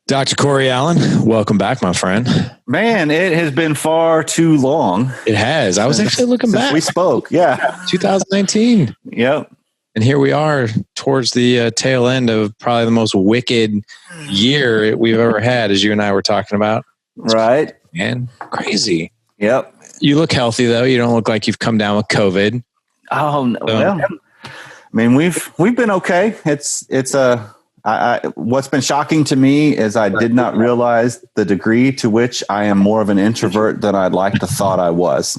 Dr. Corey Allan, welcome back, my friend. Man, it has been far too long. It has. I was actually looking back. We spoke, yeah. 2019. Yep. And here we are towards the tail end of probably the most wicked year we've ever had, as you and I were talking about. Right. Man, crazy. Yep. You look healthy, though. You don't look like you've come down with COVID. Oh, no. Well, I mean, we've been okay. What's been shocking to me is I did not realize the degree to which I am more of an introvert than I'd like to thought I was.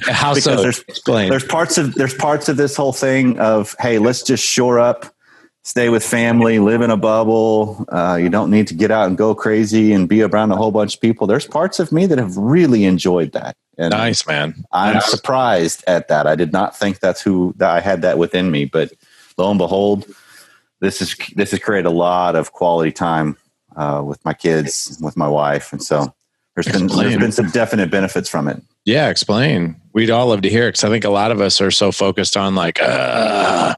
How so? There's parts of this whole thing of, hey, let's just shore up, stay with family, live in a bubble. You don't need to get out and go crazy and be around a whole bunch of people. There's parts of me that have really enjoyed that. And nice, man. I'm surprised at that. I did not think that I had that within me, but lo and behold, this has created a lot of quality time with my kids, with my wife, and so there's been some definite benefits from it. Yeah, explain. We'd all love to hear it because I think a lot of us are so focused on like, this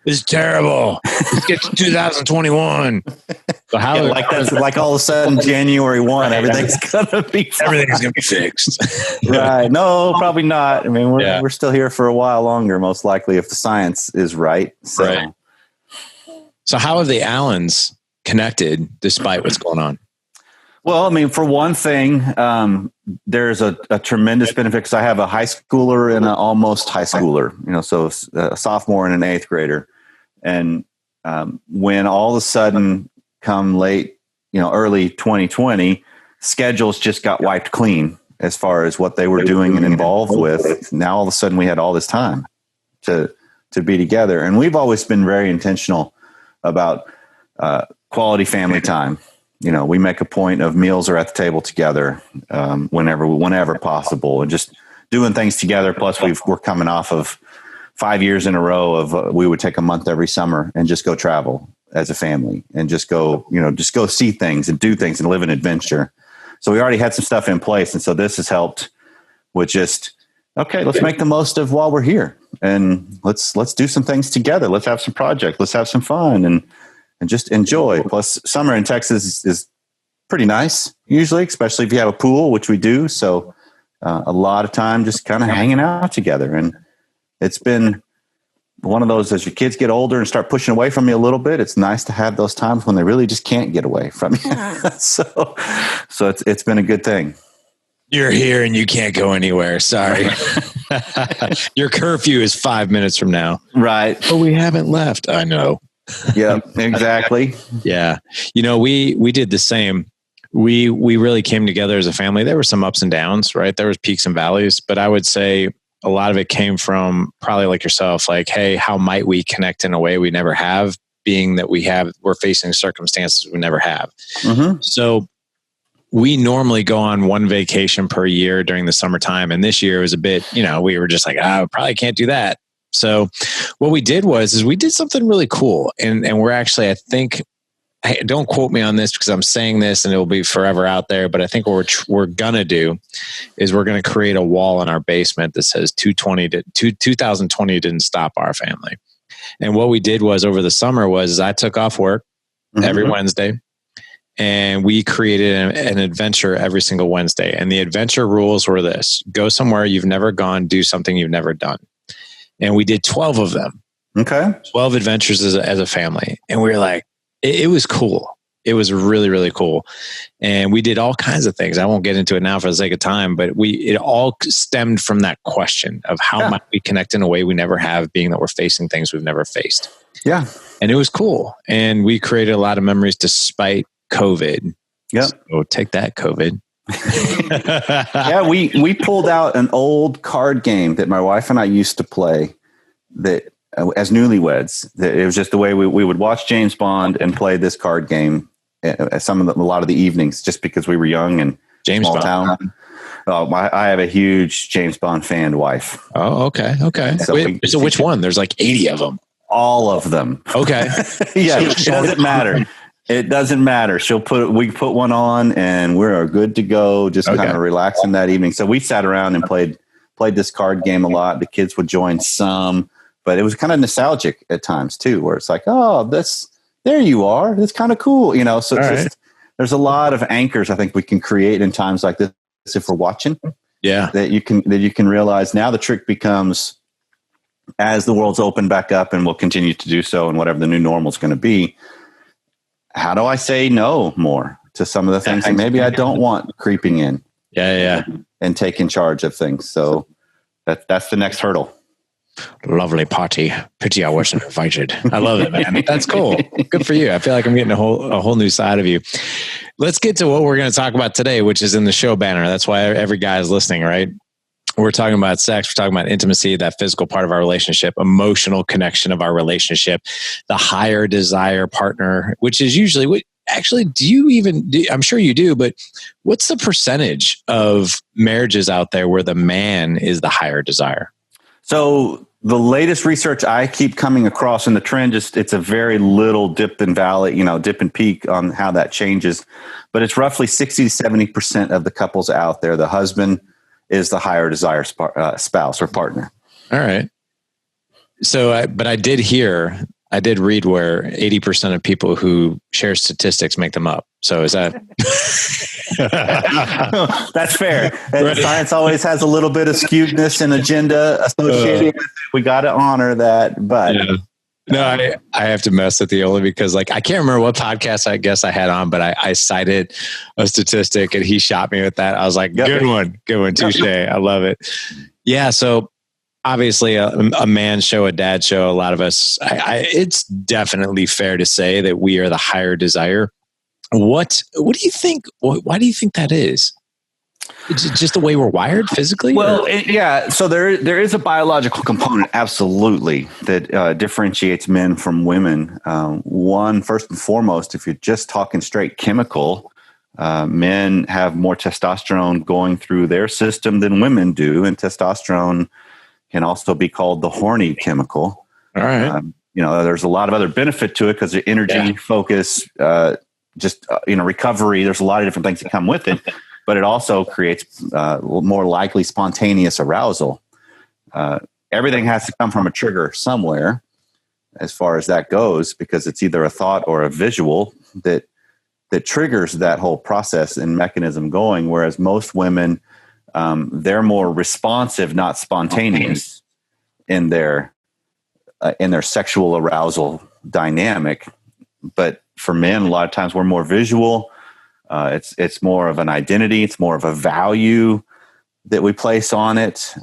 is terrible. Let's get to 2021. So how? Yeah, that's like all of a sudden January 1, everything's gonna be fine. Everything's gonna be fixed. Right? No, probably not. I mean, we're still here for a while longer, most likely, if the science is right. So. Right. So how have the Allans connected despite what's going on? Well, I mean, for one thing, there's a tremendous benefit because I have a high schooler and an almost high schooler, so a sophomore and an eighth grader. And when all of a sudden come late, early 2020, schedules just got wiped clean as far as what they were doing and involved with. Now, all of a sudden we had all this time to be together. And we've always been very intentional about quality family time. We make a point of meals are at the table together whenever possible, and just doing things together. Plus, we're coming off of 5 years in a row of we would take a month every summer and just go travel as a family and just go see things and do things and live an adventure. So we already had some stuff in place, and so this has helped with just let's make the most of while we're here. And let's do some things together. Let's have some projects. Let's have some fun and just enjoy. Plus, summer in Texas is pretty nice usually, especially if you have a pool, which we do. So a lot of time just kind of hanging out together. And it's been one of those, as your kids get older and start pushing away from you a little bit, it's nice to have those times when they really just can't get away from you. so it's been a good thing. You're here and you can't go anywhere. Sorry. Your curfew is 5 minutes from now. Right. But we haven't left. I know. Yeah, exactly. Yeah. We did the same. We really came together as a family. There were some ups and downs, right? There was peaks and valleys, but I would say a lot of it came from probably like yourself, like, hey, how might we connect in a way we never have, being that we're facing circumstances we never have. Mm-hmm. So we normally go on one vacation per year during the summertime. And this year was a bit, we were just like, probably can't do that. So what we did is we did something really cool. And we're actually, I think, don't quote me on this because I'm saying this and it will be forever out there. But I think what we're going to do is we're going to create a wall in our basement that says 2020 didn't stop our family. And what we did was over the summer was I took off work every Wednesday. And we created an adventure every single Wednesday. And the adventure rules were this: go somewhere you've never gone, do something you've never done. And we did 12 of them. Okay. 12 adventures as a family. And we were like, it was cool. It was really, really cool. And we did all kinds of things. I won't get into it now for the sake of time, but it all stemmed from that question of how might we connect in a way we never have, being that we're facing things we've never faced. Yeah. And it was cool. And we created a lot of memories despite COVID. Yeah. So take that, COVID. Yeah, we pulled out an old card game that my wife and I used to play that as newlyweds. That it was just the way we would watch James Bond and play this card game a lot of the evenings, just because we were young and small town. I have a huge James Bond fan wife. Oh, okay. So which one? There's like 80 of them. All of them. Okay. Yeah, it doesn't matter. It doesn't matter. We put one on and we're good to go. Just kind of relaxing that evening. So we sat around and played this card game a lot. The kids would join some. but it was kind of nostalgic at times too, where it's like, oh, there you are. It's kind of cool, you know? So it's just, there's a lot of anchors I think we can create in times like this if we're watching. Yeah. That you can realize now the trick becomes, as the world's opened back up and will continue to do so, and whatever the new normal is going to be, how do I say no more to some of the things that maybe I don't want creeping in? Yeah. And taking charge of things. So that's the next hurdle. Lovely party. Pity I wasn't invited. I love it, man. That's cool. Good for you. I feel like I'm getting a whole new side of you. Let's get to what we're going to talk about today, which is in the show banner. That's why every guy is listening, right? We're talking about sex. We're talking about intimacy, that physical part of our relationship, emotional connection of our relationship, the higher desire partner, which is usually actually, I'm sure you do, but what's the percentage of marriages out there where the man is the higher desire? So the latest research I keep coming across in the trend, it's a very little dip and valley, dip and peak on how that changes, but it's roughly 60 to 70% of the couples out there. The husband is the higher desire spouse or partner. All right. So, but I did read where 80% of people who share statistics make them up. So is that? That's fair. Right. Science always has a little bit of skewedness and agenda associated with it. We got to honor that. But no, I have to mess with you only because I can't remember what podcast I guess I had on, but I cited a statistic and he shot me with that. I was like, good one. Touche. I love it. Yeah. So obviously a man show, a dad show, a lot of us, it's definitely fair to say that we are the higher desire. What do you think? Why do you think that is? Is it just the way we're wired physically? Well, so there is a biological component, absolutely, that differentiates men from women. One, first and foremost, if you're just talking straight chemical, men have more testosterone going through their system than women do, and testosterone can also be called the horny chemical. All right. There's a lot of other benefit to it because the energy, focus, recovery. There's a lot of different things that come with it, but it also creates more likely spontaneous arousal. Everything has to come from a trigger somewhere as far as that goes, because it's either a thought or a visual that triggers that whole process and mechanism going. Whereas most women, they're more responsive, not spontaneous in their sexual arousal dynamic. But for men, a lot of times we're more visual. It's more of an identity. It's more of a value that we place on it,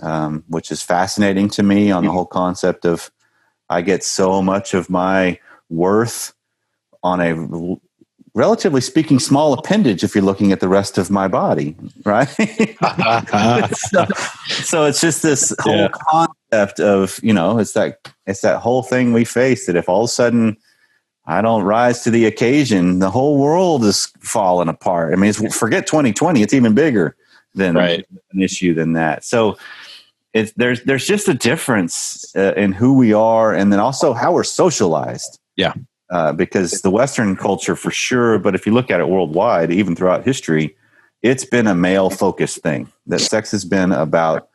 which is fascinating to me on the whole concept of I get so much of my worth on a relatively speaking small appendage if you're looking at the rest of my body, right? so it's just this whole concept of, it's that whole thing we face that if all of a sudden I don't rise to the occasion, the whole world is falling apart. I mean, forget 2020, it's even bigger than an issue than that. So there's just a difference in who we are, and then also how we're socialized. Yeah. Because the Western culture for sure, but if you look at it worldwide, even throughout history, it's been a male-focused thing. That sex has been about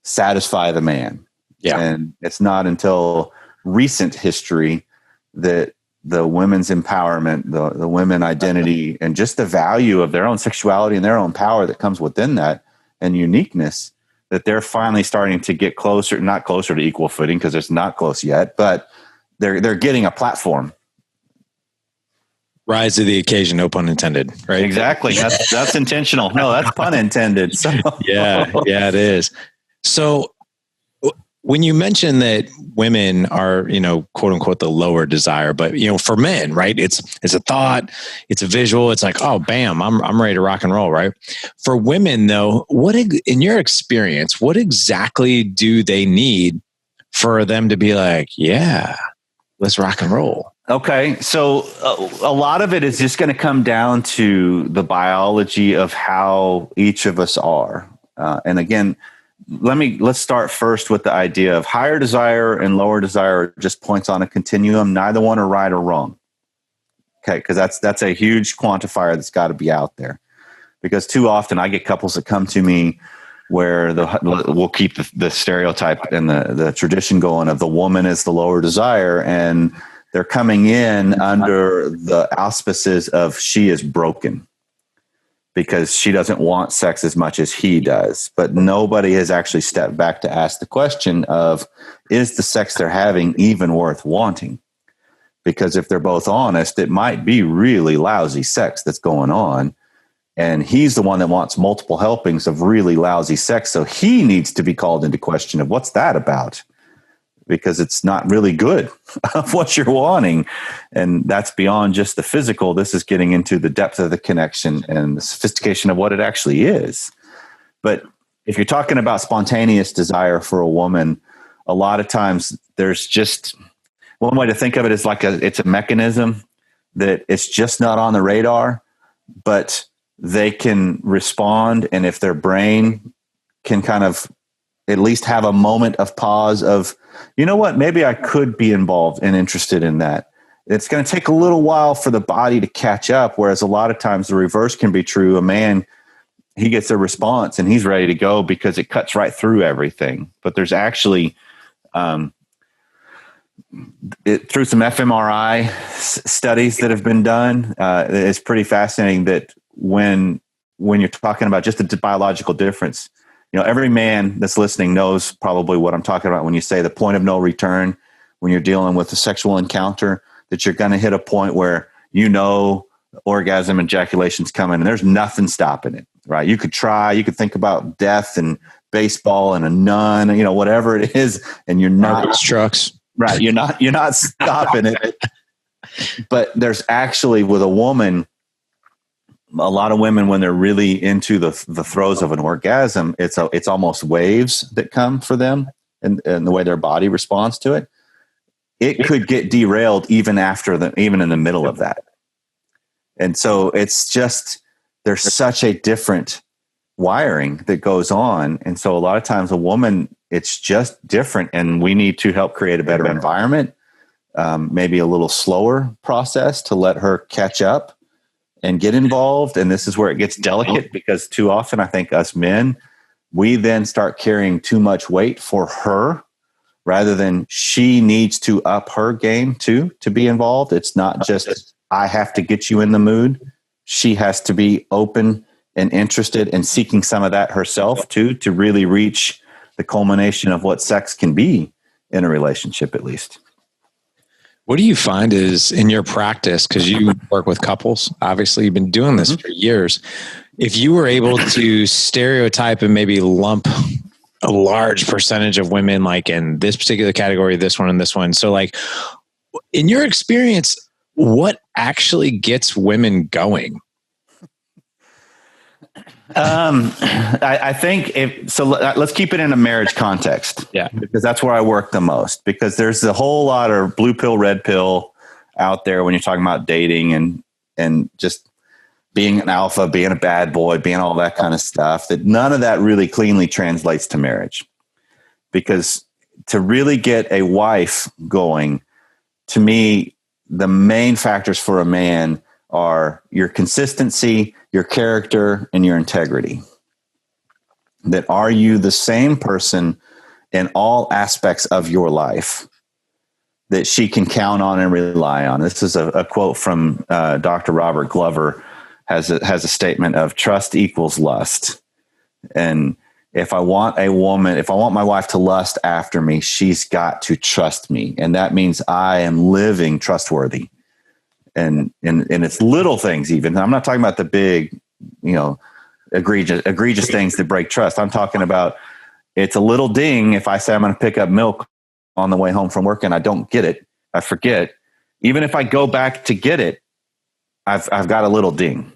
satisfy the man. Yeah. And it's not until recent history that the women's empowerment, the women identity, and just the value of their own sexuality and their own power that comes within that and uniqueness, that they're finally starting to get closer, not closer to equal footing because it's not close yet, but they're getting a platform. Rise to the occasion, no pun intended, right? Exactly. That's intentional. No, that's pun intended. So. Yeah, it is. So when you mention that women are, quote unquote, the lower desire, but for men, right? It's a thought, it's a visual. It's like, oh, bam, I'm ready to rock and roll, right? For women, though, in your experience, what exactly do they need for them to be like, yeah, let's rock and roll? Okay, so a lot of it is just going to come down to the biology of how each of us are, and again. Let's start first with the idea of higher desire and lower desire are just points on a continuum. Neither one are right or wrong. Okay, because that's a huge quantifier that's got to be out there. Because too often I get couples that come to me where we'll keep the stereotype and the tradition going of the woman is the lower desire, and they're coming in under the auspices of she is broken because she doesn't want sex as much as he does. But nobody has actually stepped back to ask the question of, is the sex they're having even worth wanting? Because if they're both honest, it might be really lousy sex that's going on. And he's the one that wants multiple helpings of really lousy sex. So he needs to be called into question of what's that about? Because it's not really good of what you're wanting. And that's beyond just the physical. This is getting into the depth of the connection and the sophistication of what it actually is. But if you're talking about spontaneous desire for a woman, a lot of times there's just one way to think of it is like it's a mechanism that it's just not on the radar, but they can respond. And if their brain can kind of at least have a moment of pause of, you know what, maybe I could be involved and interested in that. It's going to take a little while for the body to catch up. Whereas a lot of times the reverse can be true. A man, he gets a response and he's ready to go because it cuts right through everything. But there's actually, through some fMRI studies that have been done, it's pretty fascinating that when you're talking about just the biological difference, you know, every man that's listening knows probably what I'm talking about when you say the point of no return, when you're dealing with a sexual encounter, that you're going to hit a point where, you know, orgasm, ejaculation's coming and there's nothing stopping it, right? You could try, you could think about death and baseball and a nun, you know, whatever it is, and you're not trucks. Right. You're not stopping it. But there's actually, with a woman, a lot of women, when they're really into the throes of an orgasm, it's almost waves that come for them and the way their body responds to it. It could get derailed even in the middle of that. And so it's just, there's such a different wiring that goes on. And so a lot of times a woman, it's just different, and we need to help create a better environment, maybe a little slower process to let her catch up and get involved. And this is where it gets delicate, because too often I think us men, we then start carrying too much weight for her rather than she needs to up her game too, to be involved. It's not just, I have to get you in the mood. She has to be open and interested and seeking some of that herself too, to really reach the culmination of what sex can be in a relationship, at least. What do you find is in your practice, because you work with couples, obviously you've been doing this for years, if you were able to stereotype and maybe lump a large percentage of women like in this particular category, this one and this one. So like in your experience, what actually gets women going? I think let's keep it in a marriage context. Yeah. Because that's where I work the most, because there's a whole lot of blue pill, red pill out there when you're talking about dating and just being an alpha, being a bad boy, being all that kind of stuff, that none of that really cleanly translates to marriage. Because to really get a wife going, to me, the main factors for a man are your consistency, your character, and your integrity. That are you the same person in all aspects of your life that she can count on and rely on? This is a quote from Dr. Robert Glover, has a statement of trust equals lust. And if I want my wife to lust after me, she's got to trust me. And that means I am living trustworthy. And it's little things even. I'm not talking about the big, egregious things that break trust. I'm talking about, it's a little ding if I say I'm going to pick up milk on the way home from work and I don't get it, I forget. Even if I go back to get it, I've got a little ding,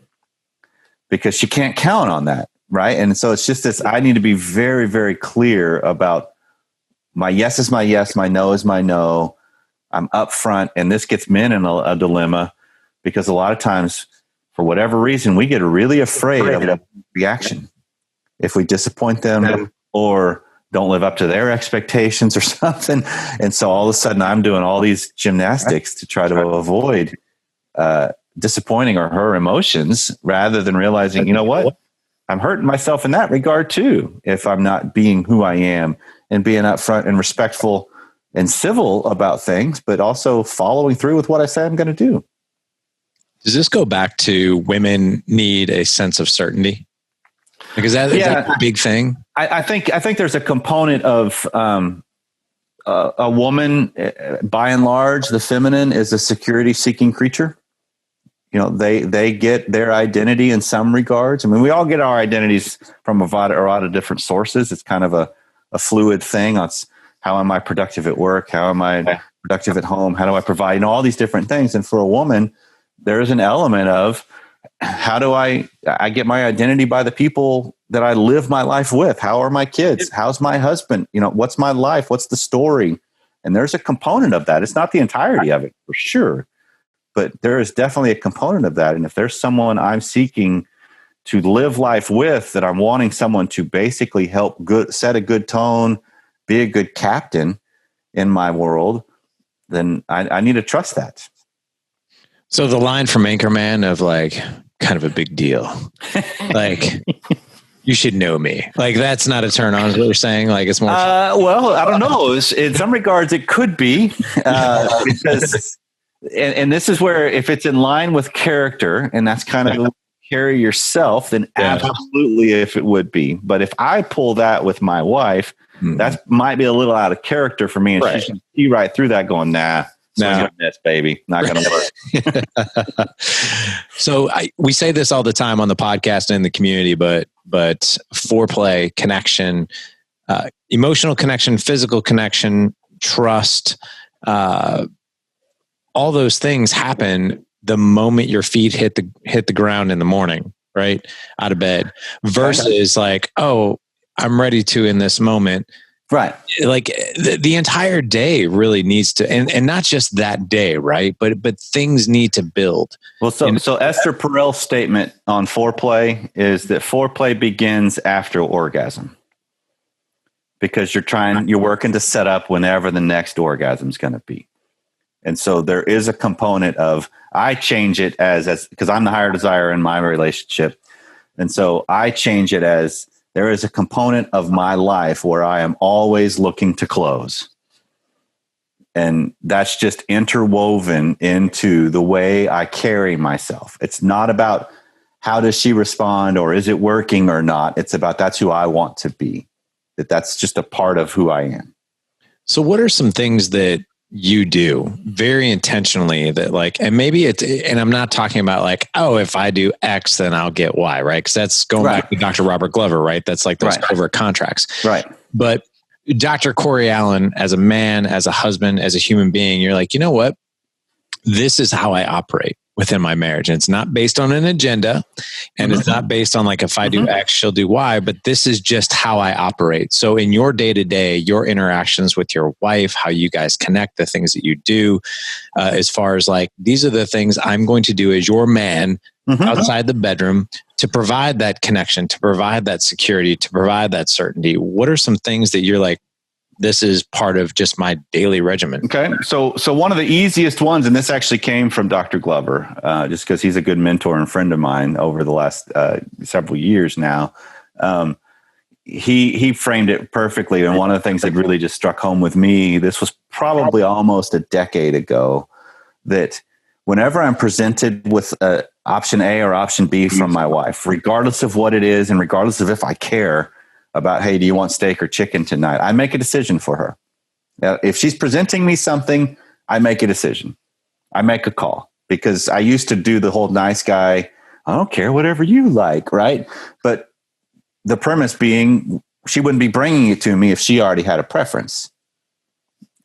because she can't count on that, right? And so it's just this, I need to be very, very clear about my yes is my yes, my no is my no. I'm upfront, and this gets men in a dilemma, because a lot of times, for whatever reason, we get really afraid of the reaction. If we disappoint them or don't live up to their expectations or something. And so all of a sudden I'm doing all these gymnastics to try to avoid disappointing her emotions, rather than realizing, you know what? I'm hurting myself in that regard too, if I'm not being who I am and being upfront and respectful and civil about things, but also following through with what I say I'm going to do. Does this go back to women need a sense of certainty? Because is that a big thing? I think there's a component of a woman, by and large, the feminine is a security-seeking creature. You know, they get their identity in some regards. I mean, we all get our identities from a lot of different sources. It's kind of a fluid thing. It's how am I productive at work? How am I productive at home? How do I provide? You know, all these different things. And for a woman, there is an element of how do I get my identity by the people that I live my life with? How are my kids? How's my husband? You know, what's my life? What's the story? And there's a component of that. It's not the entirety of it for sure, but there is definitely a component of that. And if there's someone I'm seeking to live life with, that I'm wanting someone to basically help set a good tone, be a good captain in my world, then I need to trust that. So the line from Anchorman of like, kind of a big deal. Like, you should know me. Like, that's not a turn on, is what you're saying? Like, it's more. Well, I don't know. In some regards, it could be. Because, and this is where, if it's in line with character, and that's kind of carry yourself, then absolutely if it would be. But if I pull that with my wife, that might be a little out of character for me. And she should see right through that going, nah. No, this baby, not going to work. So we say this all the time on the podcast and in the community, but foreplay, connection, emotional connection, physical connection, trust, all those things happen the moment your feet hit the ground in the morning, right? Out of bed, versus like, oh, I'm ready to in this moment. Right. Like the entire day really needs to, and not just that day, right? But things need to build. Well, so Esther Perel's statement on foreplay is that foreplay begins after orgasm, because you're working to set up whenever the next orgasm is going to be. And so there is a component of, I change it as because I'm the higher desire in my relationship. And so I change it as, there is a component of my life where I am always looking to close. And that's just interwoven into the way I carry myself. It's not about how does she respond or is it working or not. It's about that's who I want to be. That's just a part of who I am. So what are some things that you do very intentionally that like, and maybe and I'm not talking about like, oh, if I do X, then I'll get Y, right? Because that's going back to Dr. Robert Glover, right? That's like those covert contracts. Right. But Dr. Corey Allan, as a man, as a husband, as a human being, you're like, you know what? This is how I operate within my marriage. And it's not based on an agenda, and it's not based on like, if I do X, she'll do Y, but this is just how I operate. So in your day-to-day, your interactions with your wife, how you guys connect, the things that you do, as far as like, these are the things I'm going to do as your man outside the bedroom to provide that connection, to provide that security, to provide that certainty. What are some things that you're like, this is part of just my daily regimen? Okay. So one of the easiest ones, and this actually came from Dr. Glover, just because he's a good mentor and friend of mine over the last several years now. He framed it perfectly. And one of the things that really just struck home with me, this was probably almost a decade ago, that whenever I'm presented with option A or option B from my wife, regardless of what it is, and regardless of if I care about, hey, do you want steak or chicken tonight? I make a decision for her. Now, if she's presenting me something, I make a decision. I make a call, because I used to do the whole nice guy, I don't care, whatever you like, right? But the premise being, she wouldn't be bringing it to me if she already had a preference.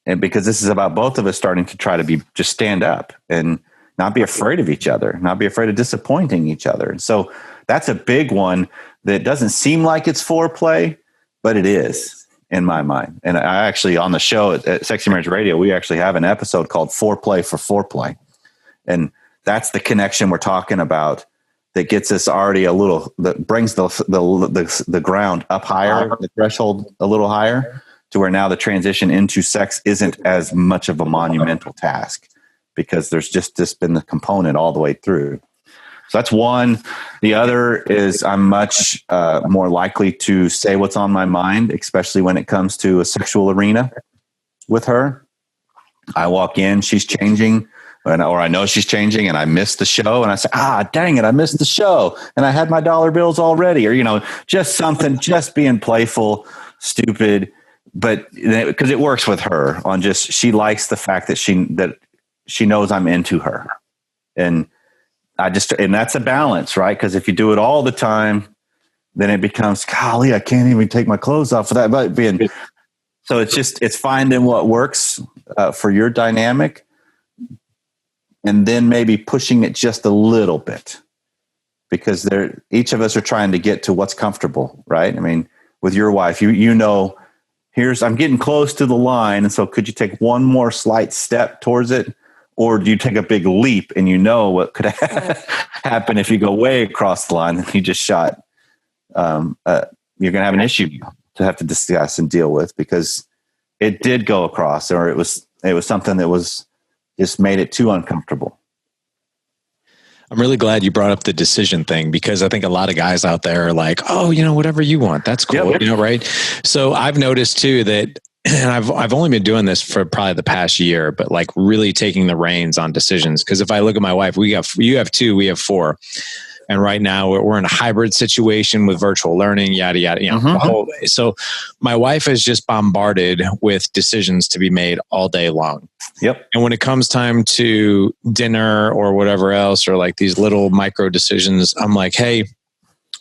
And because this is about both of us starting to try to just stand up and not be afraid of each other, not be afraid of disappointing each other. And so that's a big one that doesn't seem like it's foreplay, but it is in my mind. And I actually, on the show at Sexy Marriage Radio, we actually have an episode called Foreplay for Foreplay. And that's the connection we're talking about that gets us already a little, that brings the ground up higher, the threshold a little higher, to where now the transition into sex isn't as much of a monumental task, because there's just been the component all the way through. So that's one. The other is I'm much more likely to say what's on my mind, especially when it comes to a sexual arena with her. I walk in, she's changing, or I know she's changing, and I missed the show, and I say, dang it, I missed the show, and I had my dollar bills already, or, just something, just being playful, stupid, but because it works with her on she likes the fact that she knows I'm into her. And and that's a balance, right? Because if you do it all the time, then it becomes, golly, I can't even take my clothes off for that. But so it's finding what works for your dynamic, and then maybe pushing it just a little bit, because each of us are trying to get to what's comfortable, right? I mean, with your wife, I'm getting close to the line, and so could you take one more slight step towards it? Or do you take a big leap and what could happen if you go way across the line and you just shot? You're going to have an issue to have to discuss and deal with, because it did go across, or it was something that was just made it too uncomfortable. I'm really glad you brought up the decision thing, because I think a lot of guys out there are like, whatever you want, that's cool, yep. Right? So I've noticed too that, and I've only been doing this for probably the past year, but like really taking the reins on decisions. Because if I look at my wife, you have 2, we have 4. And right now we're in a hybrid situation with virtual learning, yada, yada. Mm-hmm. So my wife is just bombarded with decisions to be made all day long. Yep. And when it comes time to dinner or whatever else, or like these little micro decisions, I'm like, hey,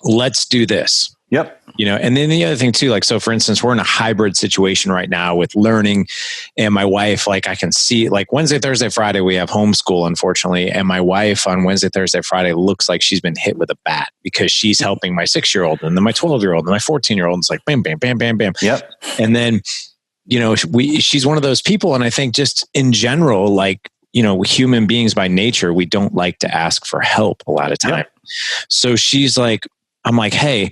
let's do this. Yep. And then the other thing too, like, so for instance, we're in a hybrid situation right now with learning, and my wife, like I can see, like Wednesday, Thursday, Friday, we have homeschool, unfortunately. And my wife on Wednesday, Thursday, Friday looks like she's been hit with a bat, because she's helping my 6-year-old and then my 12-year-old and my 14-year-old. It's like, bam, bam, bam, bam, bam. Yep. And then, she's one of those people. And I think just in general, like, human beings by nature, we don't like to ask for help a lot of time. Yep. So she's like, I'm like, hey,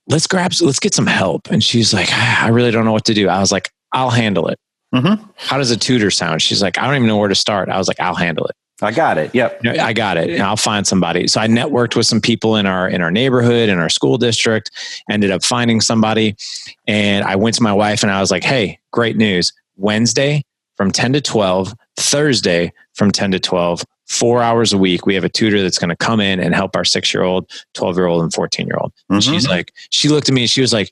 let's get some help. And she's like, I really don't know what to do. I was like, I'll handle it. Mm-hmm. How does a tutor sound? She's like, I don't even know where to start. I was like, I'll handle it. I got it. Yep. I got it. And I'll find somebody. So I networked with some people in our neighborhood, in our school district, ended up finding somebody. And I went to my wife and I was like, hey, great news. Wednesday from 10 to 12, Thursday from 10 to 12, 4 hours a week. We have a tutor that's going to come in and help our 6-year-old, 12-year-old, and 14-year-old. And she's like, she looked at me and she was like,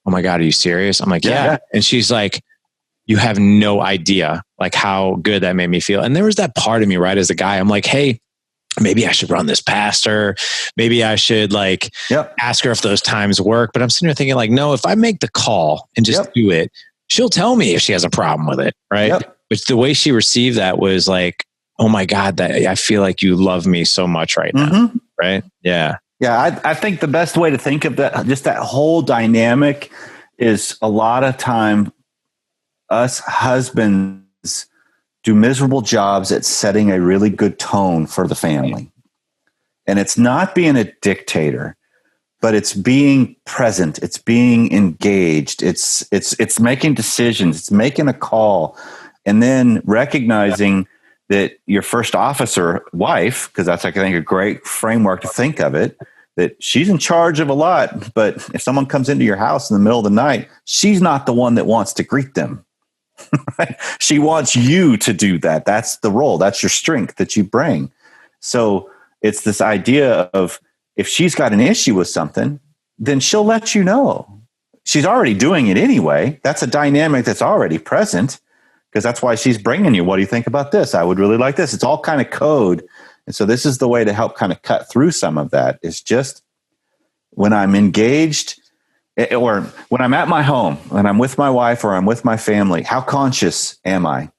oh my God, are you serious? I'm like, yeah. And she's like, you have no idea like how good that made me feel. And there was that part of me, right, as a guy, I'm like, hey, maybe I should run this past her. Maybe I should ask her if those times work. But I'm sitting there thinking like, no, if I make the call and just do it, she'll tell me if she has a problem with it. Right. But the way she received that was like, oh my God, that I feel like you love me so much right now. Right. Yeah. Yeah. I think the best way to think of that, just that whole dynamic, is a lot of time us husbands do miserable jobs at setting a really good tone for the family. And it's not being a dictator, but it's being present. It's being engaged. It's making decisions. It's making a call, and then recognizing that your first officer wife, because that's, I think, a great framework to think of it, that she's in charge of a lot. But if someone comes into your house in the middle of the night, she's not the one that wants to greet them. Right? She wants you to do that. That's the role. That's your strength that you bring. So it's this idea of, if she's got an issue with something, then she'll let you know. She's already doing it anyway. That's a dynamic that's already present, because that's why she's bringing you, what do you think about this? I would really like this. It's all kind of code. And so this is the way to help kind of cut through some of that, is just when I'm engaged, or when I'm at my home, when I'm with my wife or I'm with my family, how conscious am I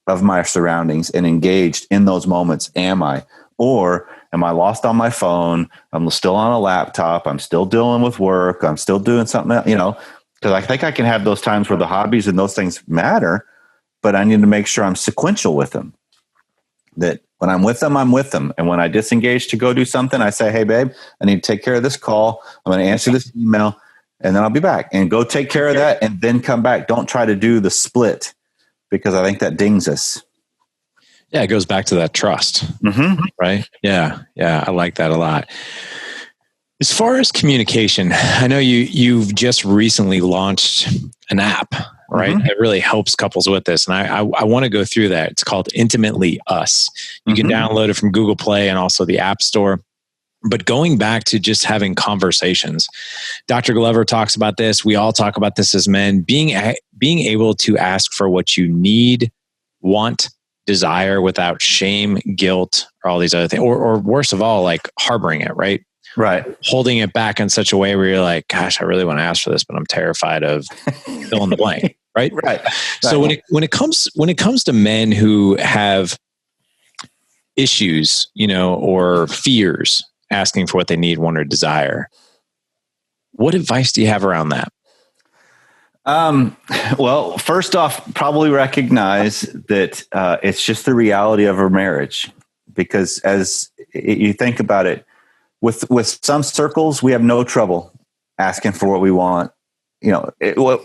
of my surroundings and engaged in those moments? Am I? Or am I lost on my phone? I'm still on a laptop. I'm still dealing with work. I'm still doing something else, because I think I can have those times where the hobbies and those things matter, but I need to make sure I'm sequential with them. That when I'm with them, I'm with them. And when I disengage to go do something, I say, hey, babe, I need to take care of this call. I'm going to answer this email, and then I'll be back, and go take care of that and then come back. Don't try to do the split, because I think that dings us. Yeah, it goes back to that trust, right? Yeah, I like that a lot. As far as communication, I know you've just recently launched an app, right? That really helps couples with this, and I want to go through that. It's called Intimately Us. You can download it from Google Play and also the App Store. But going back to just having conversations, Dr. Glover talks about this. We all talk about this as men, being able to ask for what you need, want, desire without shame, guilt, or all these other things, or worst of all, like harboring it, right? Right. Holding it back in such a way where you're like, gosh, I really want to ask for this, but I'm terrified of fill in the blank. Right. Right. So when it comes to men who have issues, or fears asking for what they need, want, or desire, what advice do you have around that? Well, first off, probably recognize that it's just the reality of a marriage, because as you think about it, with some circles, we have no trouble asking for what we want.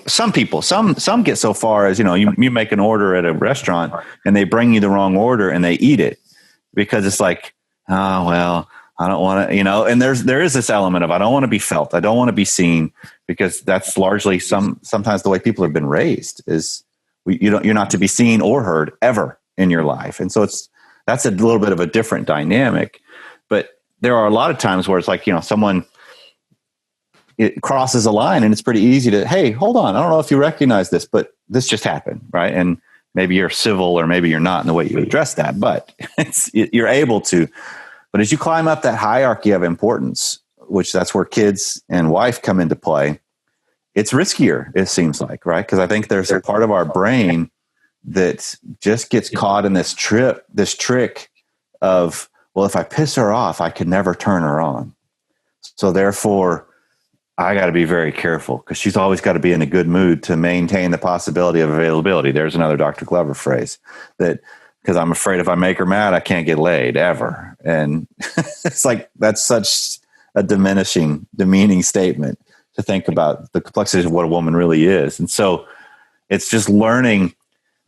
Some people, some get so far as, you make an order at a restaurant and they bring you the wrong order and they eat it because it's like, oh, well, I don't want to, and there is this element of, I don't want to be felt. I don't want to be seen, because that's largely sometimes the way people have been raised is you're not to be seen or heard ever in your life. And so that's a little bit of a different dynamic, but there are a lot of times where it's like, someone, it crosses a line and it's pretty easy to, hey, hold on. I don't know if you recognize this, but this just happened. Right. And maybe you're civil or maybe you're not in the way you address that, but you're able to. But as you climb up that hierarchy of importance, which that's where kids and wife come into play, it's riskier, it seems like, right? Because I think there's a part of our brain that just gets caught in this trick of, well, if I piss her off, I could never turn her on. So therefore, I got to be very careful, because she's always got to be in a good mood to maintain the possibility of availability. There's another Dr. Glover phrase, that because I'm afraid if I make her mad, I can't get laid ever. And it's like, that's such a demeaning statement to think about the complexity of what a woman really is. And so it's just learning,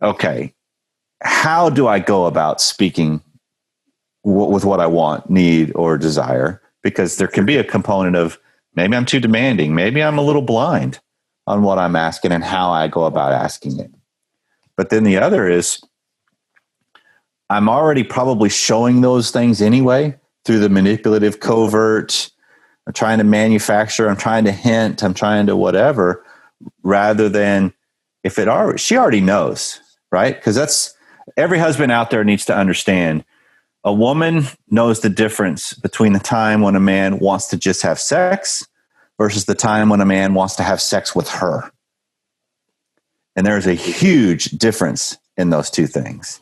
okay, how do I go about speaking with what I want, need, or desire? Because there can be a component of, maybe I'm too demanding. Maybe I'm a little blind on what I'm asking and how I go about asking it. But then the other is, I'm already probably showing those things anyway through the manipulative covert. I'm trying to manufacture, I'm trying to hint, I'm trying to whatever, rather than she already knows, right? Because that's, every husband out there needs to understand, a woman knows the difference between the time when a man wants to just have sex versus the time when a man wants to have sex with her. And there's a huge difference in those two things.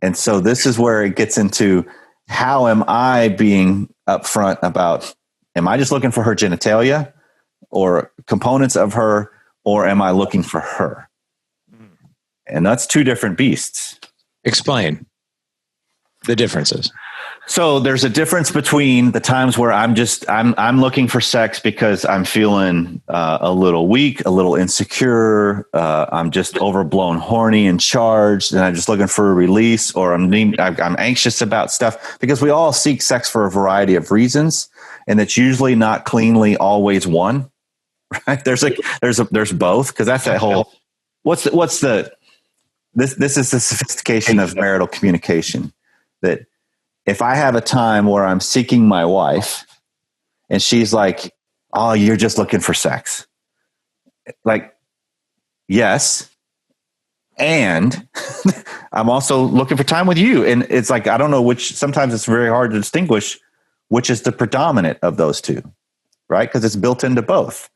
And so this is where it gets into, how am I being upfront about, am I just looking for her genitalia or components of her, or am I looking for her? And that's two different beasts. Explain the differences. So there's a difference between the times where I'm looking for sex because I'm feeling a little weak, a little insecure. I'm just overblown, horny and charged, and I'm just looking for a release, or I'm anxious about stuff, because we all seek sex for a variety of reasons, and it's usually not cleanly always one. Right? There's both, because that's that whole. This is the sophistication of marital communication, that if I have a time where I'm seeking my wife and she's like, oh, you're just looking for sex. Like, yes. And I'm also looking for time with you. And it's like, I don't know sometimes it's very hard to distinguish which is the predominant of those two, right? Because it's built into both.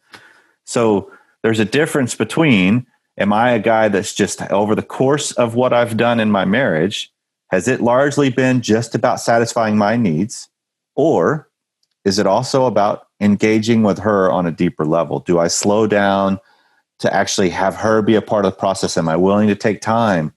So there's a difference between, am I a guy that's just, over the course of what I've done in my marriage, has it largely been just about satisfying my needs? Or is it also about engaging with her on a deeper level? Do I slow down to actually have her be a part of the process? Am I willing to take time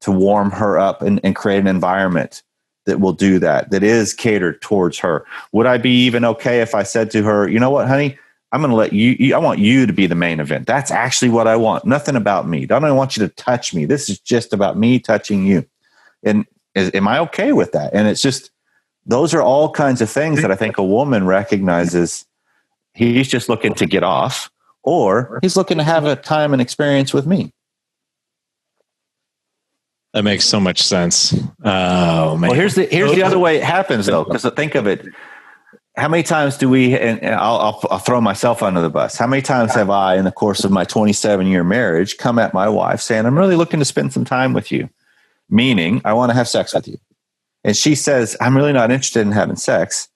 to warm her up and create an environment that will do that is catered towards her? Would I be even okay if I said to her, you know what, honey, I'm going to let I want you to be the main event. That's actually what I want. Nothing about me. I don't want you to touch me. This is just about me touching you. And am I okay with that? And it's just, those are all kinds of things that I think a woman recognizes. He's just looking to get off, or he's looking to have a time and experience with me. That makes so much sense. Oh man. Well, here's the other way it happens though. Because think of it. How many times do we, and I'll throw myself under the bus. How many times have I, in the course of my 27-year marriage, come at my wife saying, I'm really looking to spend some time with you, meaning I want to have sex with you. And she says, I'm really not interested in having sex.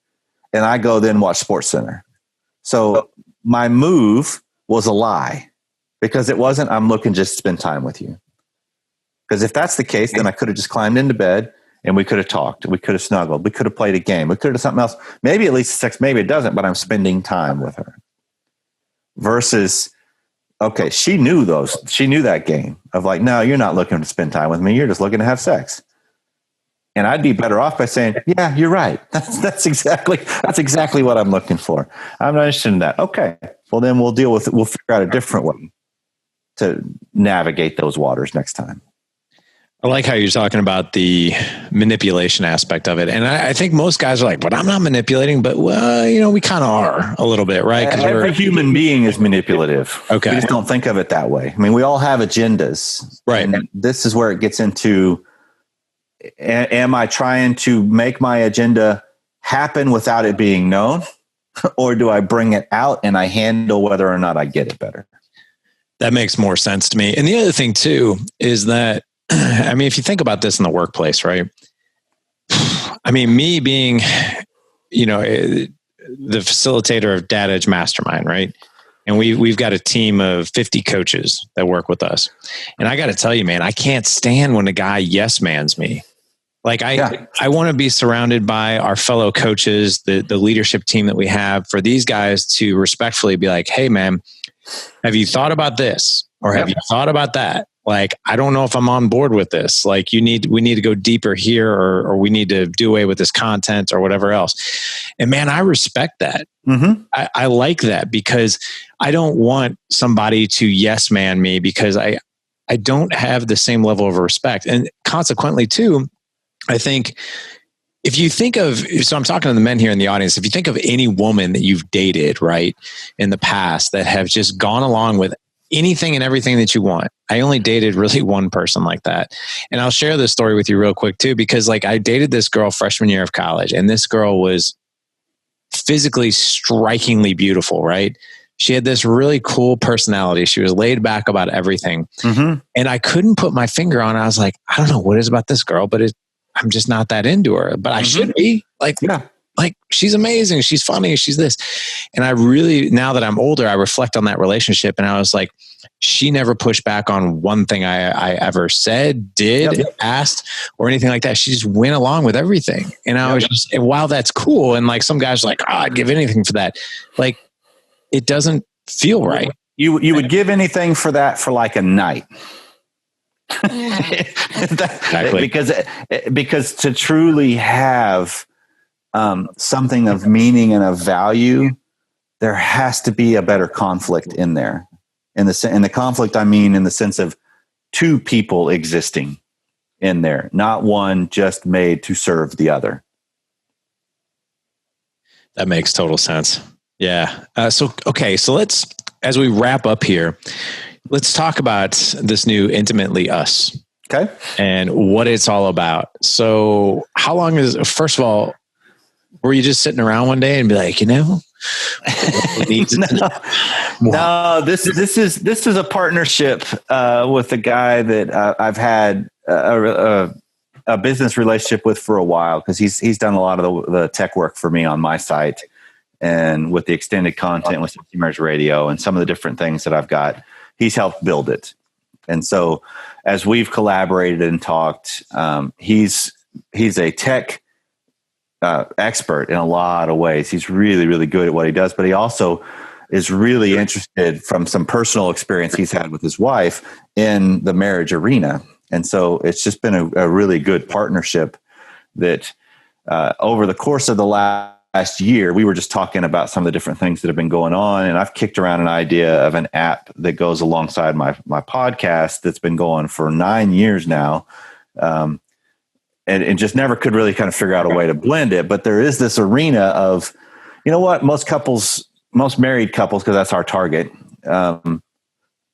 And I go then watch SportsCenter. So my move was a lie, because it wasn't, I'm looking just to spend time with you. Because if that's the case, then I could have just climbed into bed and we could have talked. We could have snuggled. We could have played a game. We could have something else. Maybe it leads to sex. Maybe it doesn't, but I'm spending time with her. Versus, okay, she knew those. She knew that game of like, no, you're not looking to spend time with me. You're just looking to have sex. And I'd be better off by saying, yeah, you're right. That's exactly what I'm looking for. I'm not interested in that. Okay. Well, then we'll deal with it. We'll figure out a different way to navigate those waters next time. I like how you're talking about the manipulation aspect of it. And I think most guys are like, but I'm not manipulating, but well, we kind of are a little bit, right? Every human being is manipulative. Okay. We just don't think of it that way. I mean, we all have agendas. Right. And this is where it gets into, am I trying to make my agenda happen without it being known? Or do I bring it out and I handle whether or not I get it better? That makes more sense to me. And the other thing too, is that, I mean, if you think about this in the workplace, right? I mean, me being, the facilitator of Dad Edge Mastermind, right? And we've got a team of 50 coaches that work with us. And I got to tell you, man, I can't stand when a guy yes mans me. Like I want to be surrounded by our fellow coaches, the leadership team that we have, for these guys to respectfully be like, hey man, have you thought about this? Or have you thought about that? Like, I don't know if I'm on board with this. Like we need to go deeper here, or we need to do away with this content or whatever else. And man, I respect that. Mm-hmm. I like that, because I don't want somebody to yes man me, because I don't have the same level of respect. And consequently too, I think if you think of, so I'm talking to the men here in the audience, if you think of any woman that you've dated, right, in the past that have just gone along with anything and everything that you want. I only dated really one person like that. And I'll share this story with you real quick too, because like I dated this girl freshman year of college, and this girl was physically strikingly beautiful, right? She had this really cool personality. She was laid back about everything. Mm-hmm. And I couldn't put my finger on it. I was like, I don't know what it is about this girl, but I'm just not that into her, but I should be. Like she's amazing. She's funny. She's this. And I really, now that I'm older, I reflect on that relationship, and I was like, she never pushed back on one thing I ever said, did, asked, or anything like that. She just went along with everything. And I was just, and while that's cool, and like some guys are like, I'd give anything for that. Like, it doesn't feel right. You would give anything for that for like a night. Exactly. Because to truly have something of meaning and of value, there has to be a better conflict in there. In the conflict, I mean in the sense of two people existing in there, not one just made to serve the other. That makes total sense. Yeah. So let's, as we wrap up here, let's talk about this new Intimately Us. Okay. And what it's all about. So how long first of all, were you just sitting around one day and be like, No, this is a partnership with a guy that I've had a business relationship with for a while, because he's done a lot of the tech work for me on my site, and with the extended content with Sexy Marriage Radio and some of the different things that I've got, he's helped build it. And so as we've collaborated and talked, he's a tech expert in a lot of ways. He's really, really good at what he does, but he also is really interested from some personal experience he's had with his wife in the marriage arena. And so it's just been a really good partnership that over the course of the last year, we were just talking about some of the different things that have been going on. And I've kicked around an idea of an app that goes alongside my podcast that's been going for 9 years now. and just never could really kind of figure out a way to blend it. But there is this arena of, you know what, most married couples, because that's our target,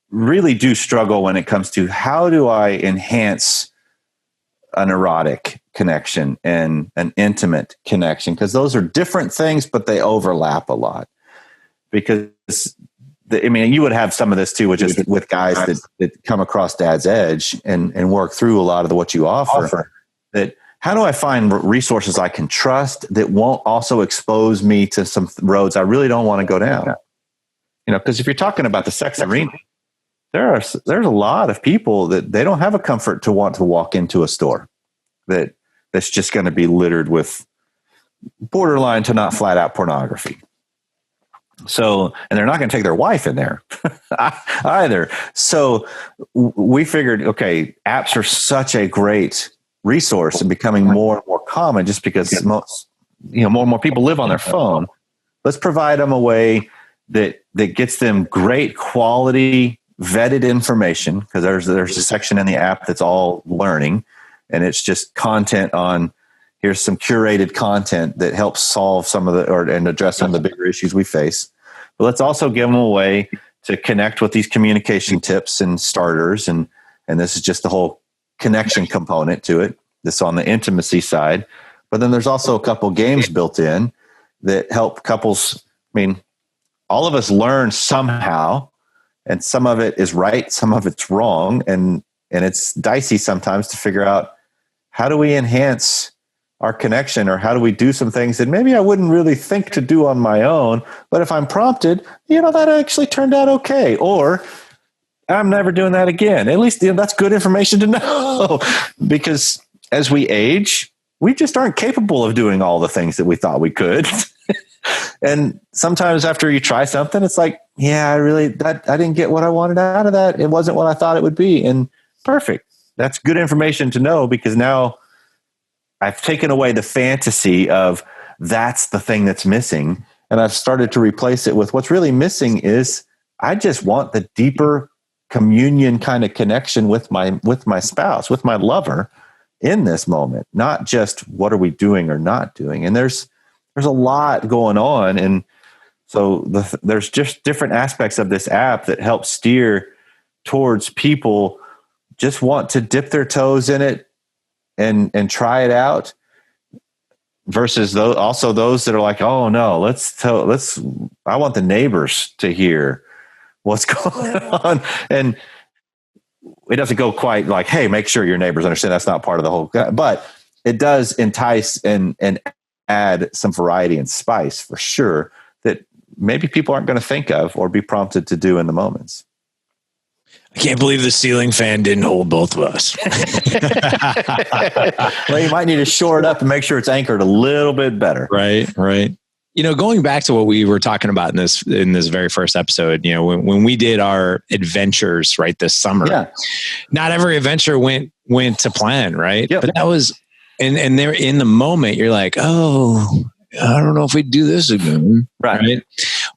really do struggle when it comes to how do I enhance an erotic connection and an intimate connection, because those are different things, but they overlap a lot. Because you would have some of this too, which is with guys that come across dad's edge and work through a lot of what you offer. That how do I find resources I can trust that won't also expose me to some roads I really don't want to go down? Because if you're talking about the sex arena, there's a lot of people that they don't have a comfort to want to walk into a store that's just going to be littered with borderline to not flat out pornography. So, and they're not going to take their wife in there either. So we figured, okay, apps are such a great resource and becoming more and more common just because more and more people live on their phone. Let's provide them a way that gets them great quality vetted information, because there's a section in the app that's all learning, and it's just content on, here's some curated content that helps solve some of and address some of the bigger issues we face. But let's also give them a way to connect with these communication tips and starters. And this is just the whole connection component to it. This on the intimacy side. But then there's also a couple games built in that help couples. All of us learn somehow, and some of it is right, some of it's wrong. And it's dicey sometimes to figure out, how do we enhance our connection, or how do we do some things that maybe I wouldn't really think to do on my own, but if I'm prompted, that actually turned out okay, or I'm never doing that again. At least that's good information to know, because as we age, we just aren't capable of doing all the things that we thought we could. And sometimes after you try something, it's like, yeah, I didn't get what I wanted out of that. It wasn't what I thought it would be. And perfect. That's good information to know, because now I've taken away the fantasy of that's the thing that's missing. And I've started to replace it with what's really missing is I just want the deeper communion kind of connection with my spouse, with my lover in this moment, not just what are we doing or not doing. And there's a lot going on. And so there's just different aspects of this app that help steer towards people just want to dip their toes in it and try it out, versus those that are like, oh no, I want the neighbors to hear what's going on. And it doesn't go quite like, hey, make sure your neighbors understand. That's not part of the whole, but it does entice and add some variety and spice for sure that maybe people aren't going to think of or be prompted to do in the moments. I can't believe the ceiling fan didn't hold both of us. Well, you might need to shore it up and make sure it's anchored a little bit better. Right. Going back to what we were talking about in this very first episode, when we did our adventures, right, this summer, not every adventure went to plan, right? Yep. But that was, and they're in the moment, you're like, oh, I don't know if we do this again. Right.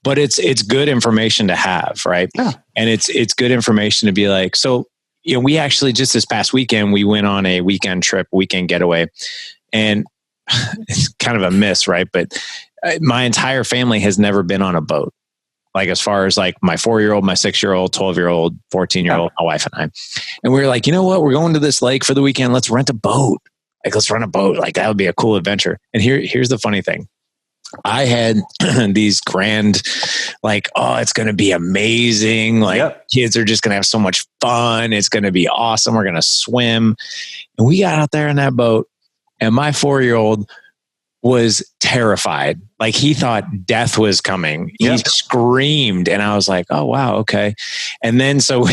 But it's good information to have. Right. Yeah. And it's good information to be like, so, we actually just this past weekend, we went on a weekend getaway, and it's kind of a miss. Right. But my entire family has never been on a boat. Like as far as like my 4-year-old, my 6-year-old, 12-year-old, 14-year-old, my wife and I, and we were like, you know what? We're going to this lake for the weekend. Let's rent a boat. Let's run a boat. Like that would be a cool adventure. And here's the funny thing. I had these grand, like, oh, it's going to be amazing. Like kids are just going to have so much fun. It's going to be awesome. We're going to swim. And we got out there in that boat, and my 4-year-old was terrified. Like he thought death was coming. He screamed, and I was like, "Oh wow, okay." And then so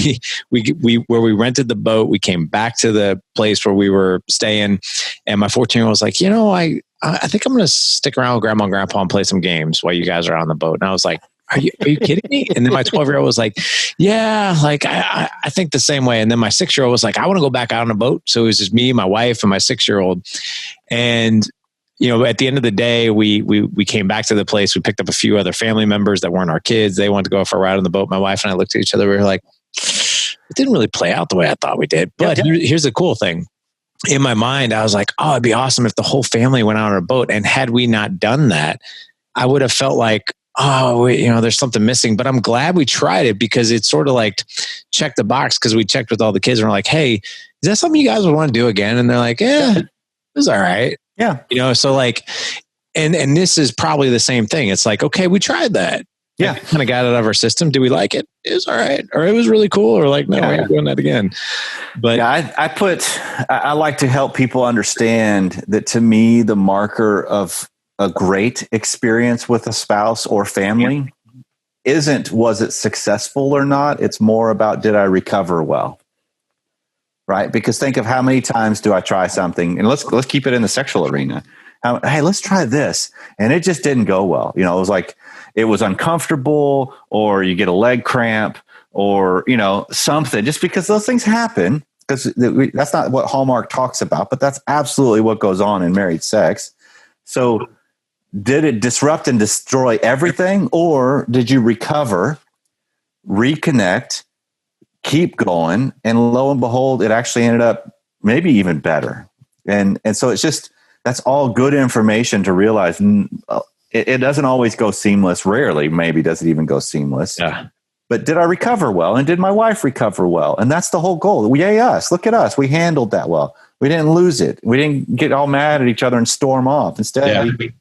we where we rented the boat, we came back to the place where we were staying, and my 14-year-old was like, I think I'm going to stick around with Grandma and Grandpa and play some games while you guys are on the boat. And I was like, Are you kidding me? And then my 12-year-old was like, yeah, like I think the same way. And then my 6-year-old was like, I want to go back out on a boat. So it was just me, my wife, and my 6-year-old. And at the end of the day, we came back to the place. We picked up a few other family members that weren't our kids. They wanted to go for a ride on the boat. My wife and I looked at each other. We were like, it didn't really play out the way I thought we did. But here's the cool thing. in my mind, I was like, oh, it'd be awesome if the whole family went out on a boat. And had we not done that, I would have felt like, oh, wait, there's something missing. But I'm glad we tried it, because it's sort of like check the box, because we checked with all the kids and we're like, hey, is that something you guys would want to do again? And they're like, yeah, it was all right. Yeah. So like, and this is probably the same thing. It's like, okay, we tried that. Yeah. Kind of got it out of our system. Do we like it? It was all right. Or it was really cool. Or like, no, we're not doing that again. But yeah, I like to help people understand that, to me, the marker of a great experience with a spouse or family isn't, was it successful or not? It's more about, did I recover well? Right? Because think of how many times do I try something, and let's keep it in the sexual arena. Hey, let's try this. And it just didn't go well. It was like, it was uncomfortable, or you get a leg cramp, or, something, just because those things happen, because that's not what Hallmark talks about, but that's absolutely what goes on in married sex. So did it disrupt and destroy everything, or did you recover, reconnect, keep going, and lo and behold, it actually ended up maybe even better? And so it's just, that's all good information to realize. It doesn't always go seamless. Rarely, maybe, does it even go seamless. Yeah. But did I recover well? And did my wife recover well? And that's the whole goal. Yay, us. Look at us. We handled that well. We didn't lose it. We didn't get all mad at each other and storm off. Instead, we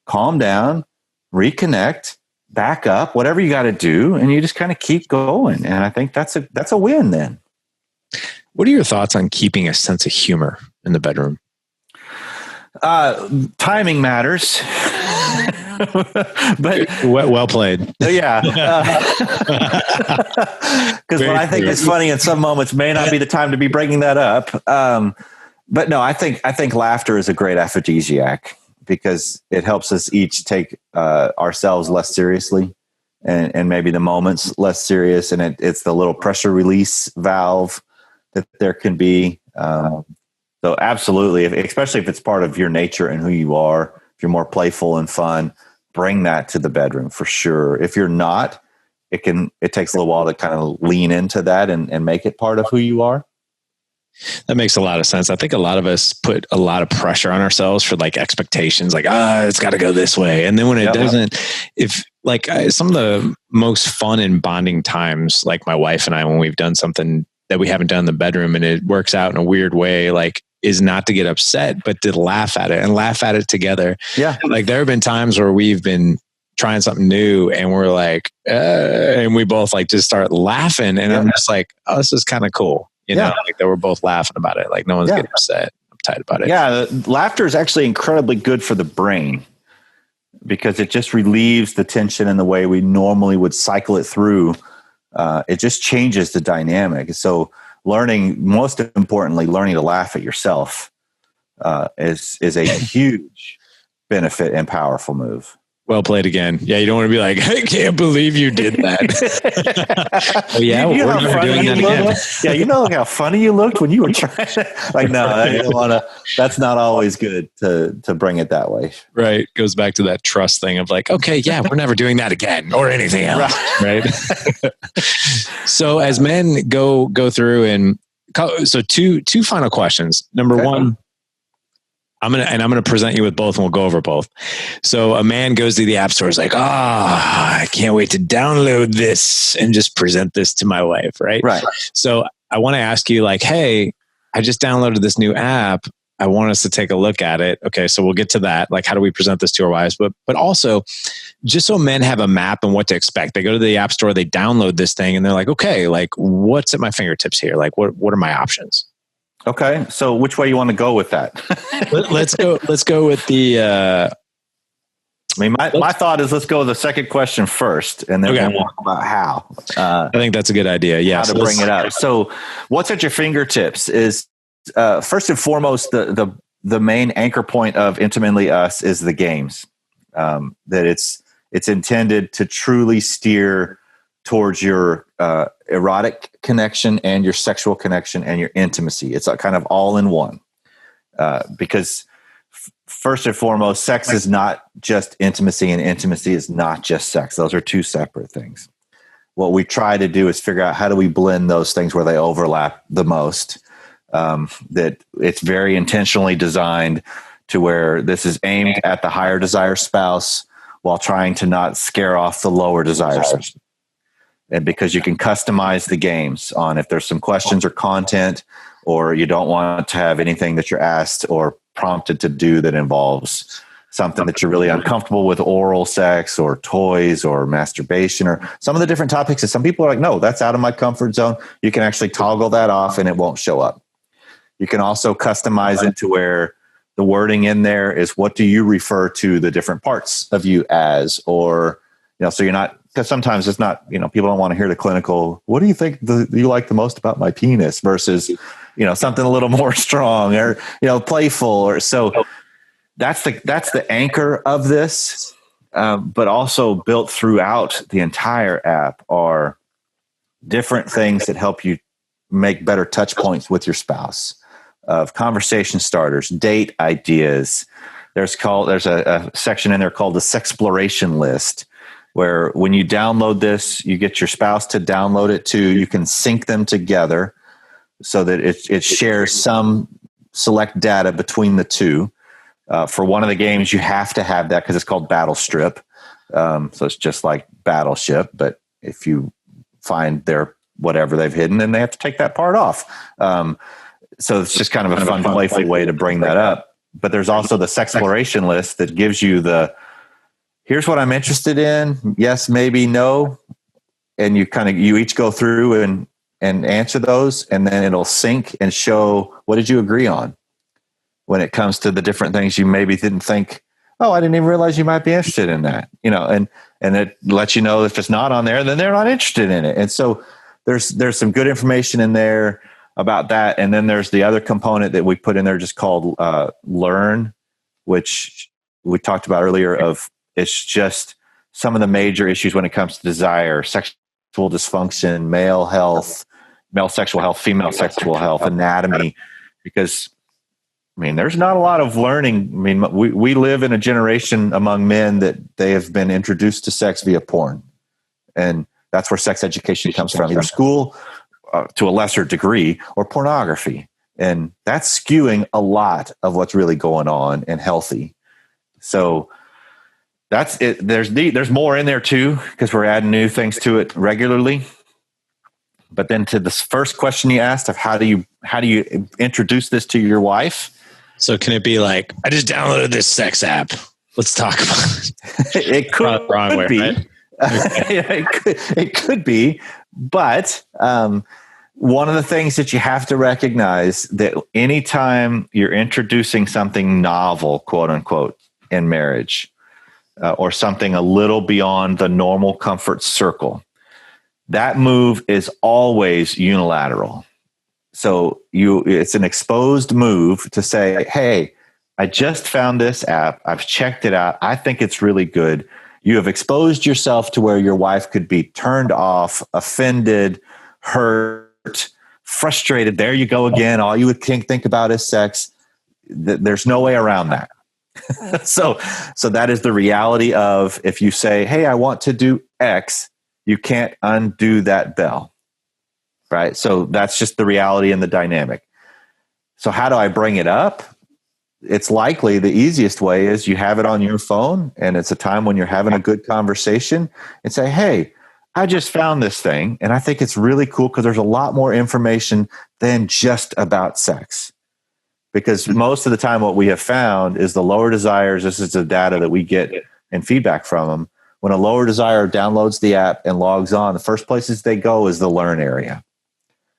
calm down, reconnect, back up, whatever you got to do, and you just kind of keep going. And I think that's a win then. What are your thoughts on keeping a sense of humor in the bedroom? Timing matters. But well played. Yeah. Because what I think is funny in some moments may not be the time to be bringing that up. But no, I think laughter is a great aphrodisiac, because it helps us each take ourselves less seriously, and maybe the moments less serious. And it's the little pressure release valve that there can be. So absolutely, especially if it's part of your nature and who you are, if you're more playful and fun, bring that to the bedroom for sure. If you're not, it takes a little while to kind of lean into that and make it part of who you are. That makes a lot of sense. I think a lot of us put a lot of pressure on ourselves for like expectations, like, it's got to go this way. And then when it doesn't, if like some of the most fun and bonding times, like my wife and I, when we've done something that we haven't done in the bedroom and it works out in a weird way, like, is not to get upset, but to laugh at it and laugh at it together. Yeah. Like there have been times where we've been trying something new and we're like, and we both like just start laughing. And I'm just like, oh, this is kind of cool. Like that we're both laughing about it. Like no one's getting upset, uptight about it. Yeah. Laughter is actually incredibly good for the brain, because it just relieves the tension in the way we normally would cycle it through. It just changes the dynamic. So most importantly, learning to laugh at yourself is a huge benefit and powerful move. Well played again. Yeah, you don't want to be like, I can't believe you did that. We're never doing that again. Yeah, how funny you looked when you were trying to, like, no, I don't want to. That's not always good to bring it that way. Right. Goes back to that trust thing of like, okay, yeah, we're never doing that again or anything else. Right. So as men go through and so two final questions. Number one, I'm gonna present you with both, and we'll go over both. So a man goes to the app store, is like, I can't wait to download this and just present this to my wife, right? Right. So I want to ask you, like, hey, I just downloaded this new app. I want us to take a look at it. Okay, so we'll get to that. Like, how do we present this to our wives? But also, just so men have a map and what to expect. They go to the app store, they download this thing, and they're like, okay, like, what's at my fingertips here? Like, what are my options? Okay, so which way you want to go with that? Let's go with the. My thought is let's go with the second question first, and then we'll talk about how. I think that's a good idea. Yeah, how to bring it up. So, what's at your fingertips is first and foremost the main anchor point of Intimately Us is the games. That it's intended to truly steer towards your erotic connection and your sexual connection and your intimacy. It's kind of all in one. Because first and foremost, sex is not just intimacy, and intimacy is not just sex. Those are two separate things. What we try to do is figure out how do we blend those things where they overlap the most. that it's very intentionally designed to where this is aimed at the higher desire spouse while trying to not scare off the lower desires. And because you can customize the games on if there's some questions or content, or you don't want to have anything that you're asked or prompted to do that involves something that you're really uncomfortable with, oral sex or toys or masturbation or some of the different topics that some people are like, no, that's out of my comfort zone. You can actually toggle that off and it won't show up. You can also customize it to where the wording in there is, what do you refer to the different parts of you as? Or, so you're not, because sometimes it's not, people don't want to hear the clinical, what do you think you like the most about my penis versus, something a little more strong or, playful or so. That's the anchor of this. But also built throughout the entire app are different things that help you make better touch points with your spouse, of conversation starters, date ideas. There's a section in there called the Sexploration list, where when you download this, you get your spouse to download it too. You can sync them together so that it shares some select data between the two. For one of the games, you have to have that because it's called Battle Strip. So it's just like Battleship, but if you find whatever they've hidden, then they have to take that part off. So it's just kind of a fun, playful way to bring that up. But there's also the Sexploration list that gives you here's what I'm interested in. Yes, maybe, no. And you each go through and answer those, and then it'll sync and show, what did you agree on when it comes to the different things you maybe didn't think, oh, I didn't even realize you might be interested in that, and it lets you know if it's not on there, then they're not interested in it. And so there's some good information in there about that. And then there's the other component that we put in there just called Learn, which we talked about earlier, of it's just some of the major issues when it comes to desire, sexual dysfunction, male sexual health, female sexual health, anatomy, because there's not a lot of learning. We live in a generation among men that they have been introduced to sex via porn. And that's where sex education comes from, either school to a lesser degree, or pornography. And that's skewing a lot of what's really going on and healthy. So that's it. There's more in there too, because we're adding new things to it regularly. But then to this first question you asked of how do you introduce this to your wife? So can it be like, I just downloaded this sex app, let's talk about it? It could be. Right? It could be. But one of the things that you have to recognize, that anytime you're introducing something novel, quote unquote, in marriage, or something a little beyond the normal comfort circle, that move is always unilateral. So it's an exposed move to say, hey, I just found this app. I've checked it out. I think it's really good. You have exposed yourself to where your wife could be turned off, offended, hurt, frustrated. There you go again. All you would think about is sex. There's no way around that. So that is the reality of, if you say, hey, I want to do X, you can't undo that bell, right? So that's just the reality and the dynamic. So how do I bring it up? It's likely the easiest way is you have it on your phone, and it's a time when you're having a good conversation, and say, hey, I just found this thing, and I think it's really cool because there's a lot more information than just about sex. Because most of the time what we have found is the lower desires, this is the data that we get and feedback from them, when a lower desire downloads the app and logs on, the first places they go is the learn area.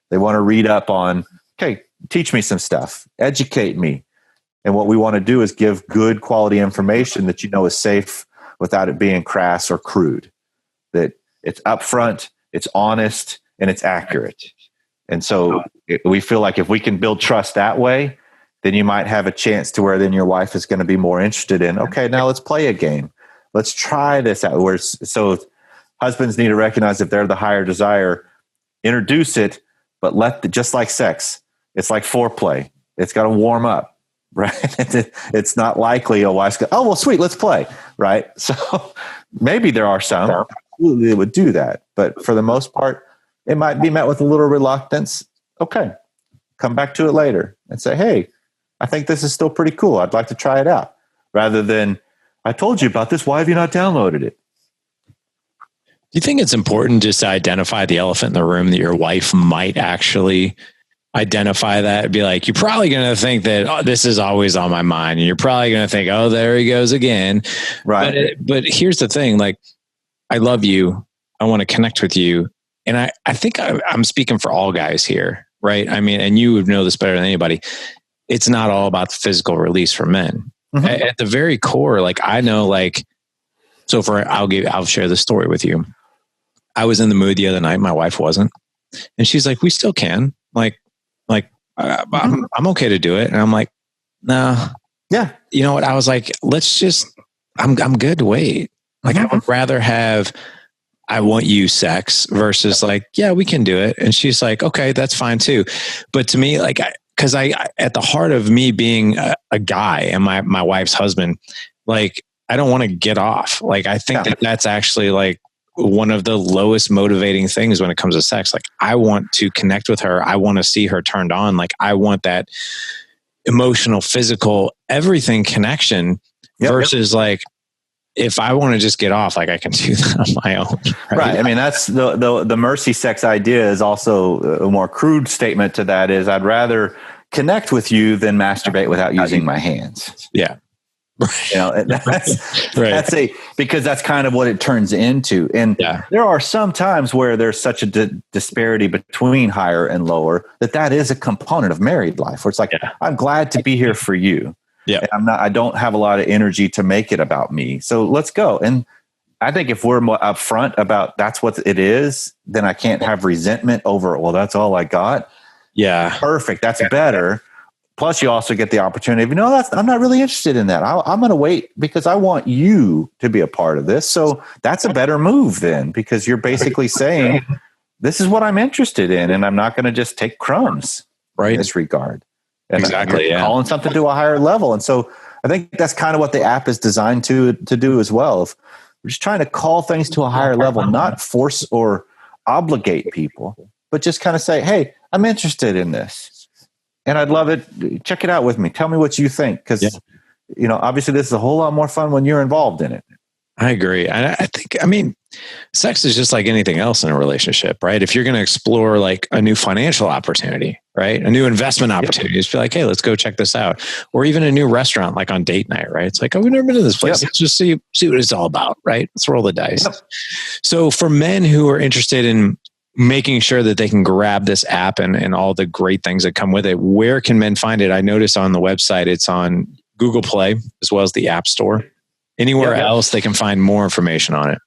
They want to read up on, okay, teach me some stuff, educate me. And what we want to do is give good quality information that is safe without it being crass or crude, that it's upfront, it's honest, and it's accurate. And so we feel like if we can build trust that way, then you might have a chance to where then your wife is going to be more interested in, okay, now let's play a game. Let's try this out. So husbands need to recognize if they're the higher desire, introduce it, but just like sex, it's like foreplay. It's got to warm up. Right. It's not likely a wife's go, oh, well, sweet, let's play. Right. So maybe there are some absolutely that would do that. But for the most part, it might be met with a little reluctance. Okay. come back to it later and say, hey, I think this is still pretty cool. I'd like to try it out. Rather than, I told you about this. Why have you not downloaded it? Do you think it's important just to identify the elephant in the room that your wife might actually identify that and be like, you're probably going to think that this is always on my mind. And you're probably going to think, oh, there he goes again. Right. But here's the thing. Like, I love you. I want to connect with you. And I think I'm speaking for all guys here, right? I mean, and you would know this better than anybody. It's not all about the physical release for men. Mm-hmm. At the very core, like I know, like, so I'll share the story with you. I was in the mood the other night. My wife wasn't. And she's like, we still can. I'm okay to do it. And I'm like, no. Yeah. You know what? I was like, I'm good to wait. Like, I would rather have, I want you sex versus like, yeah, we can do it. And she's like, okay, that's fine too. But to me, like, because I at the heart of me being a guy and my wife's husband, like, I don't want to get off. Like, I think that's actually like one of the lowest motivating things when it comes to sex. Like, I want to connect with her. I want to see her turned on. Like, I want that emotional, physical, everything connection versus like, if I want to just get off, like I can do that on my own. Right. I mean, that's the mercy sex idea is also a more crude statement to that is I'd rather connect with you than masturbate without using my hands. Yeah. You know, that's because that's kind of what it turns into. And there are some times where there's such a disparity between higher and lower that is a component of married life where it's like, I'm glad to be here for you. Yeah. I don't have a lot of energy to make it about me. So let's go. And I think if we're more upfront about that's what it is, then I can't have resentment over, well, that's all I got. Yeah. Perfect. That's better. Plus you also get the opportunity of, I'm not really interested in that. I'm going to wait because I want you to be a part of this. So that's a better move then, because you're basically saying, this is what I'm interested in. And I'm not going to just take crumbs in this regard. And exactly. Calling something to a higher level. And so I think that's kind of what the app is designed to do as well. If we're just trying to call things to a higher level, not force or obligate people, but just kind of say, hey, I'm interested in this and I'd love it. Check it out with me. Tell me what you think. Because, obviously this is a whole lot more fun when you're involved in it. I agree. I think, sex is just like anything else in a relationship, right? If you're going to explore like a new financial opportunity, right? A new investment opportunity, just be like, hey, let's go check this out. Or even a new restaurant, like on date night, right? It's like, oh, we've never been to this place. Let's just see what it's all about, right? Let's roll the dice. So for men who are interested in making sure that they can grab this app and all the great things that come with it, where can men find it? I noticed on the website, it's on Google Play as well as the App Store. Anywhere else they can find more information on it?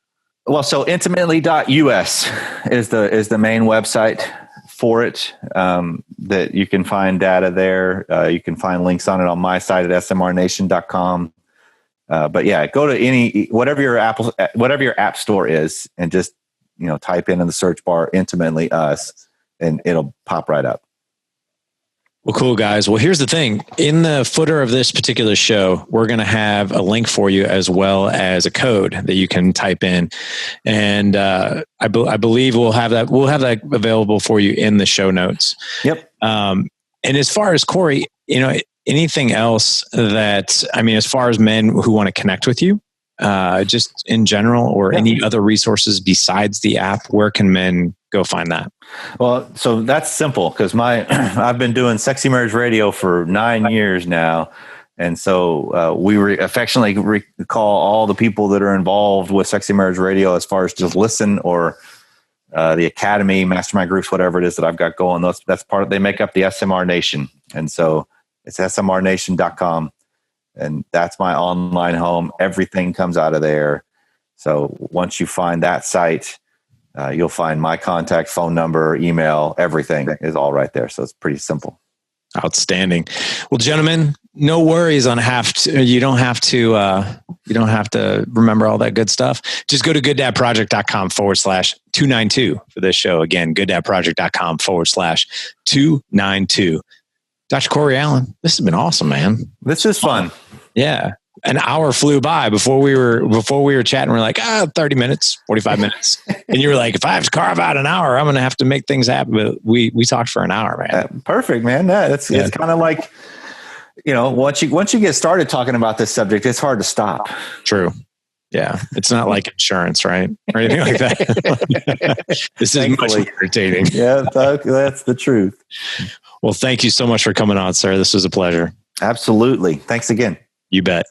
Well, so intimately.us is the main website for it. That you can find data there. You can find links on it on my site at smrnation.com. But yeah, go to whatever your app store is, and just type in the search bar "intimately us," and it'll pop right up. Well, cool, guys. Well, here's the thing. In the footer of this particular show, we're going to have a link for you as well as a code that you can type in. And I believe we'll have that available for you in the show notes. Yep. And as far as Corey, anything else that, as far as men who want to connect with you, just in general, or any other resources besides the app, where can men go find that? Well, so that's simple because I've been doing Sexy Marriage Radio for 9 years now. And so we affectionately recall all the people that are involved with Sexy Marriage Radio as far as just listen or the academy, mastermind groups, whatever it is that I've got going. They make up the SMR Nation. And so it's smrnation.com. And that's my online home. Everything comes out of there. So once you find that site, you'll find my contact phone number, email, everything is all right there. So it's pretty simple. Outstanding. Well, gentlemen, no worries on you don't have to remember all that good stuff. Just go to gooddadproject.com/292 for this show. Again, gooddadproject.com/292. Dr. Corey Allan, this has been awesome, man. This is fun. Yeah. an hour flew by before we were chatting. We're like, 30 minutes, 45 minutes. And you were like, if I have to carve out an hour, I'm going to have to make things happen. But we talked for an hour, man. Perfect, man. It's kind of like, once you get started talking about this subject, it's hard to stop. True. Yeah. It's not like insurance, right? Or anything like that. This is much more irritating. Yeah, that's the truth. Well, thank you so much for coming on, sir. This was a pleasure. Absolutely. Thanks again. You bet.